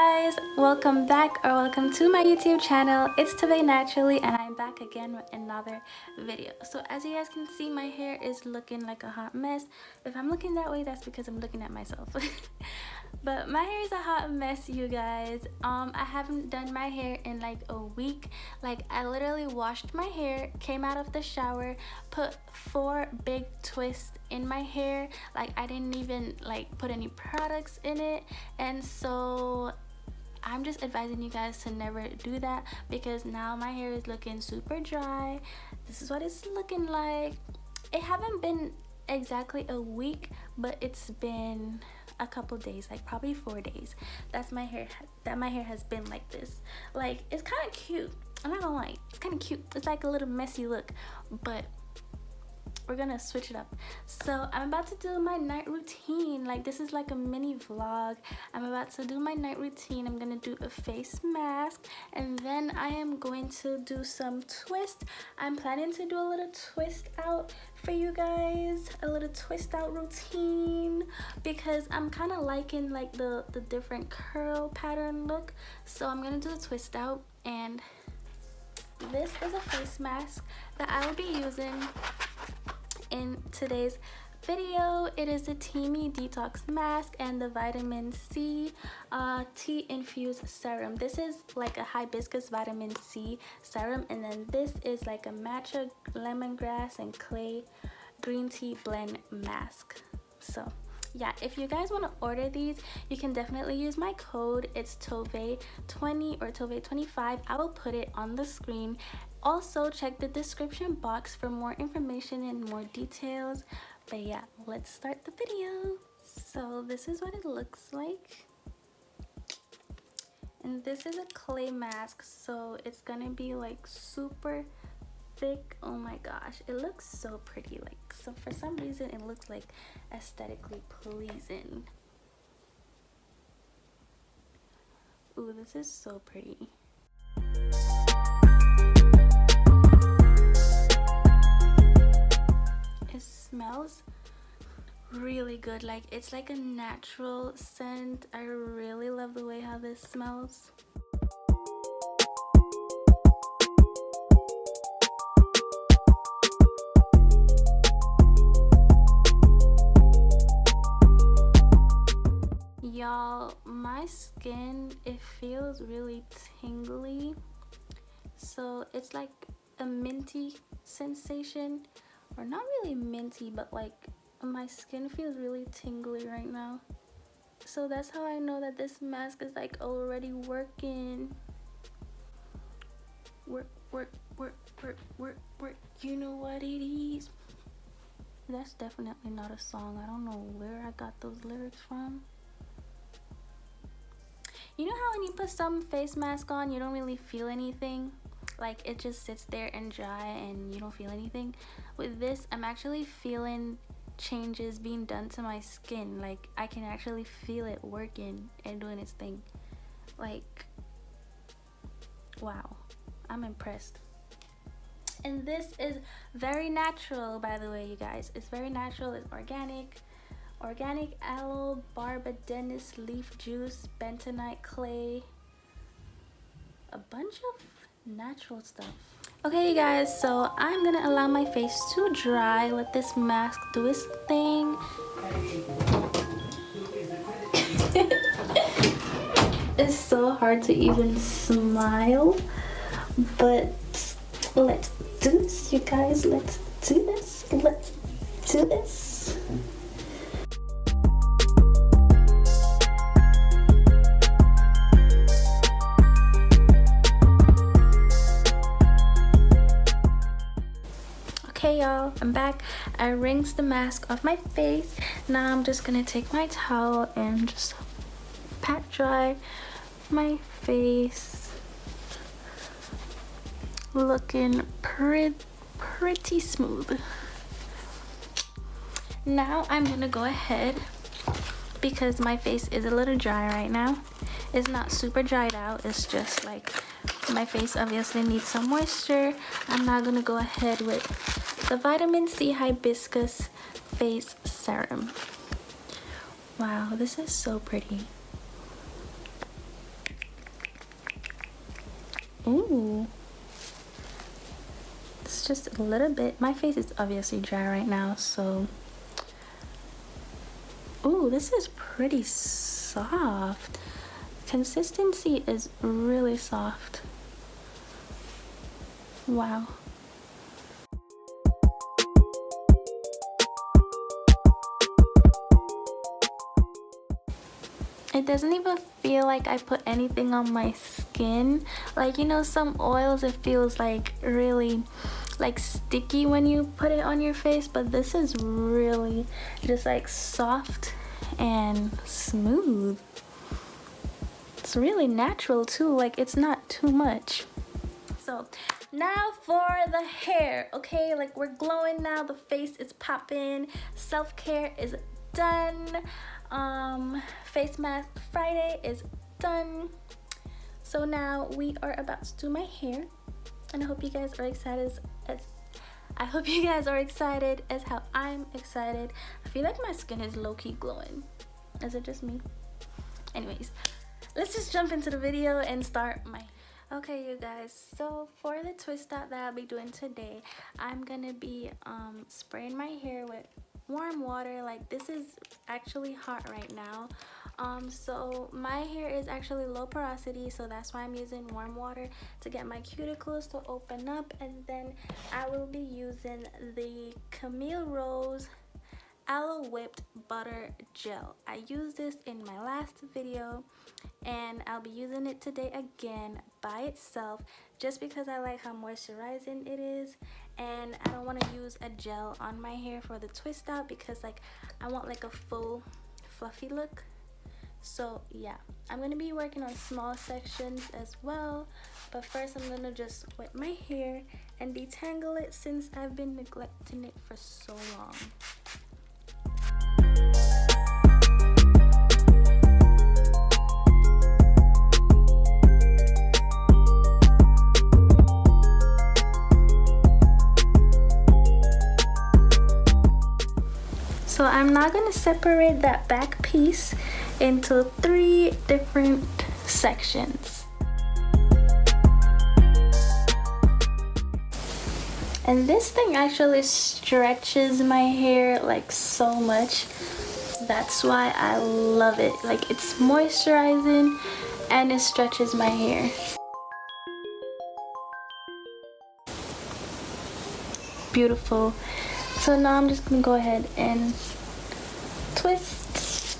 guys, welcome back or welcome to my YouTube channel. It's Tovae.Naturally and I'm back again with another video. So as you guys can see, my hair is looking like a hot mess. If I'm looking that way, that's because I'm looking at myself. But my hair is a hot mess, you guys. I haven't done my hair in like a week. Like, I literally washed my hair, came out of the shower, put 4 big twists in my hair. Like, I didn't even like put any products in it, and so I'm just advising you guys to never do that, because now my hair is looking super dry. This is what it's looking like. It haven't been exactly a week, but it's been a couple days, like probably 4 days. That's my hair, that my hair has been like this. Like, it's kind of cute, I'm not gonna lie, it's kind of cute. It's like a little messy look, but we're gonna switch it up. So I'm about to do my night routine. Like, this is like a mini vlog. I'm about to do my night routine. I'm gonna do a face mask, and then I am going to do some twist. I'm planning to do a little twist out for you guys, a little twist out routine, because I'm kind of liking like the different curl pattern look. So I'm gonna do a twist out, and this is a face mask that I will be using in today's video. It is the Teami Detox mask and the vitamin C tea infused serum. This is like a hibiscus vitamin C serum, and then this is like a matcha lemongrass and clay green tea blend mask. So yeah, if you guys want to order these, you can definitely use my code. It's Tovae20 or Tovae25. I will put it on the screen. Also, check the description box for more information and more details. But yeah, let's start the video. So this is what it looks like. And this is a clay mask, so it's gonna be like super thick. Oh my gosh, it looks so pretty. Like, so for some reason it looks like aesthetically pleasing. Ooh, this is so pretty. It smells really good. Like, it's like a natural scent. I really love the way how this smells. Y'all, my skin, it feels really tingly, so it's like a minty sensation, or not really minty, but like my skin feels really tingly right now. So that's how I know that this mask is like already working. Work, work, work, work, work, work, you know what it is. That's definitely not a song. I don't know where I got those lyrics from. You know how when you put some face mask on, you don't really feel anything? Like, it just sits there and dry and you don't feel anything? With this, I'm actually feeling changes being done to my skin. Like, I can actually feel it working and doing its thing. Like, wow, I'm impressed. And this is very natural, by the way, you guys. It's very natural. It's organic. Organic aloe, barbadennis leaf juice, bentonite clay, a bunch of natural stuff. Okay, you guys, so I'm gonna allow my face to dry, let this mask do its thing. It's so hard to even smile, but let's do this, you guys. Let's do this. Let's do this. Okay, y'all, I'm back. I rinsed the mask off my face. Now I'm just gonna take my towel and just pat dry my face. Looking pretty smooth. Now I'm gonna go ahead, because my face is a little dry right now. It's not super dried out, it's just like my face obviously needs some moisture. I'm now gonna go ahead with the vitamin C hibiscus face serum. Wow, this is so pretty. Ooh. It's just a little bit. My face is obviously dry right now, so. Ooh, this is pretty soft. Consistency is really soft. Wow. It doesn't even feel like I put anything on my skin. Like, you know, some oils, it feels like really like sticky when you put it on your face, but this is really just like soft and smooth. It's really natural too, like it's not too much. So now for the hair, okay? Like we're glowing now, the face is popping, self-care is done. Face mask Friday is done. So now we are about to do my hair, and I hope you guys are excited as how I'm excited. I feel like my skin is low-key glowing. Is it just me? Anyways, let's just jump into the video and start my. Okay, you guys, so for the twist out that I'll be doing today, I'm gonna be spraying my hair with warm water. Like this is actually hot right now, so my hair is actually low porosity, so that's why I'm using warm water to get my cuticles to open up. And then I will be using the Camille Rose Aloe Whipped Butter Gel. I used this in my last video, and I'll be using it today again by itself, just because I like how moisturizing it is, and I don't want to use a gel on my hair for the twist out because like I want like a full fluffy look. So yeah, I'm gonna be working on small sections as well, but first I'm gonna just wet my hair and detangle it since I've been neglecting it for so long. So I'm now going to separate that back piece into 3 different sections. And this thing actually stretches my hair like so much. That's why I love it. Like it's moisturizing and it stretches my hair. Beautiful. So now I'm just gonna go ahead and twist.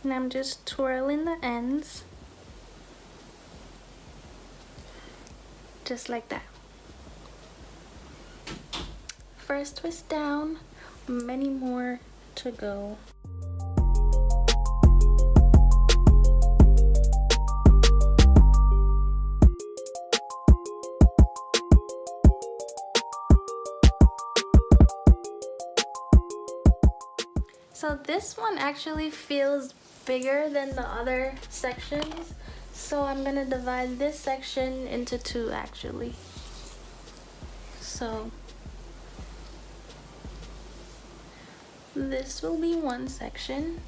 And I'm just twirling the ends. Just like that. First twist down, many more to go. So this one actually feels bigger than the other sections. So I'm gonna divide this section into 2 actually. So this will be one section.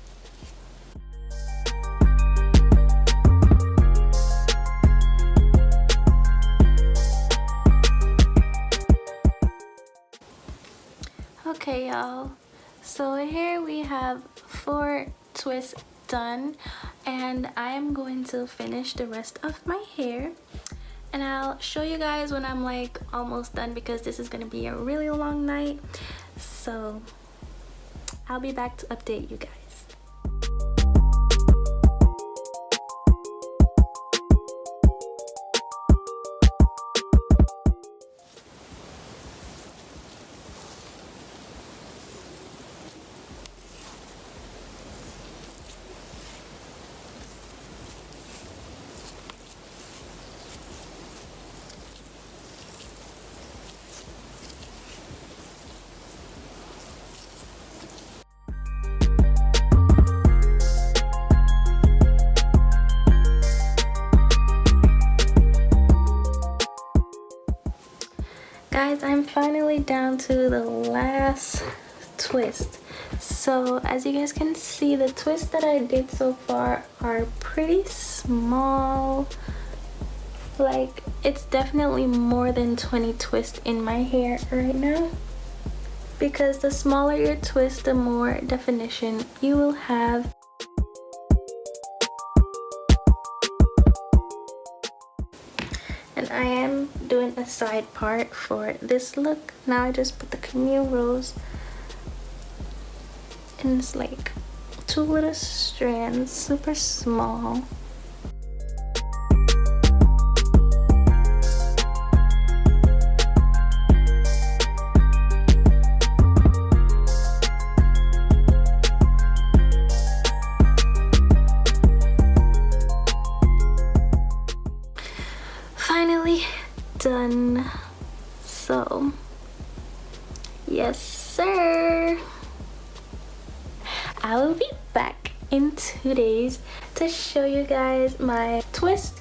Okay, y'all. So here we have 4 twists done, and I am going to finish the rest of my hair, and I'll show you guys when I'm like almost done, because this is gonna be a really long night. So I'll be back to update you guys. to the last twist. So as you guys can see, the twists that I did so far are pretty small. Like, it's definitely more than 20 twists in my hair right now, because the smaller your twist, the more definition you will have. And I am doing a side part for this look. Now I just put the Camille rose, and it's like 2 little strands, super small. Finally done. So yes sir, I will be back in 2 days to show you guys my twist,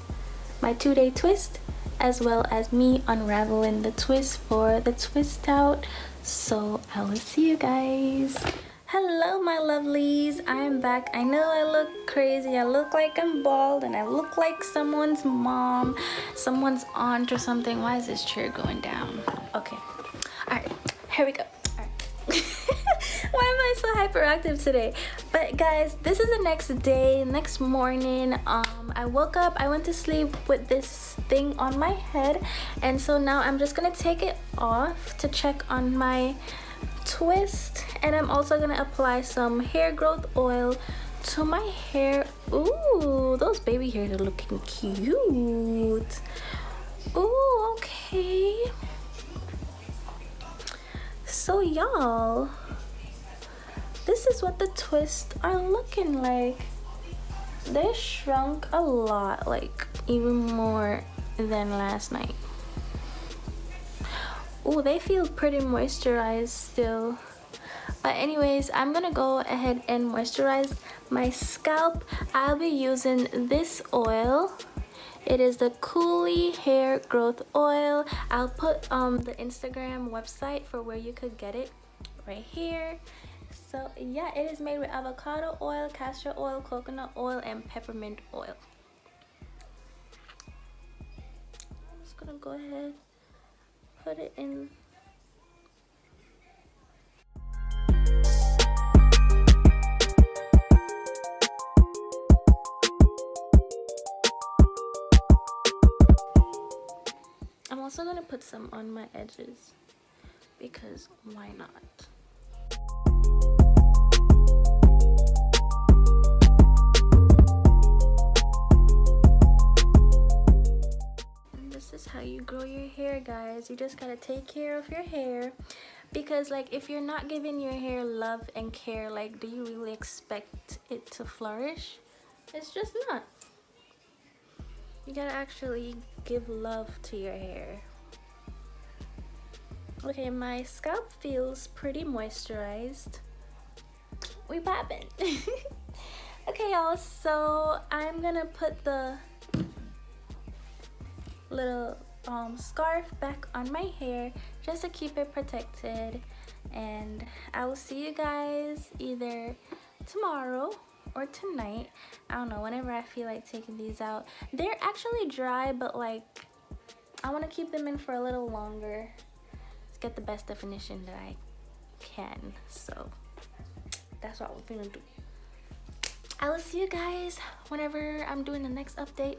my 2-day twist, as well as me unraveling the twist for the twist out. So I will see you guys. Hello my lovelies, I'm back. I know I look crazy, I look like I'm bald, and I look like someone's mom, someone's aunt or something. Why is this chair going down? Okay, all right, here we go. All right. Why am I so hyperactive today? But guys, this is the next day, next morning. I woke up, I went to sleep with this thing on my head, and so now I'm just gonna take it off to check on my twist, and I'm also gonna apply some hair growth oil to my hair. Ooh, those baby hairs are looking cute. Ooh, okay. So y'all, this is what the twists are looking like. They shrunk a lot, like even more than last night. Oh, they feel pretty moisturized still. But anyways, I'm gonna go ahead and moisturize my scalp. I'll be using this oil. It is the Coolie Hair Growth Oil. I'll put the Instagram website for where you could get it right here. So yeah, it is made with avocado oil, castor oil, coconut oil, and peppermint oil. I'm just gonna go ahead, put it in. I'm also gonna put some on my edges because why not? This is how you grow your hair, guys. You just gotta take care of your hair, because like if you're not giving your hair love and care, like do you really expect it to flourish? It's just not. You gotta actually give love to your hair. Okay, my scalp feels pretty moisturized. We poppin'. Okay y'all, so I'm gonna put the little scarf back on my hair just to keep it protected, and I will see you guys either tomorrow or tonight. I don't know, whenever I feel like taking these out. They're actually dry, but like I want to keep them in for a little longer to get the best definition that I can. So that's what we're gonna do. I will see you guys whenever I'm doing the next update.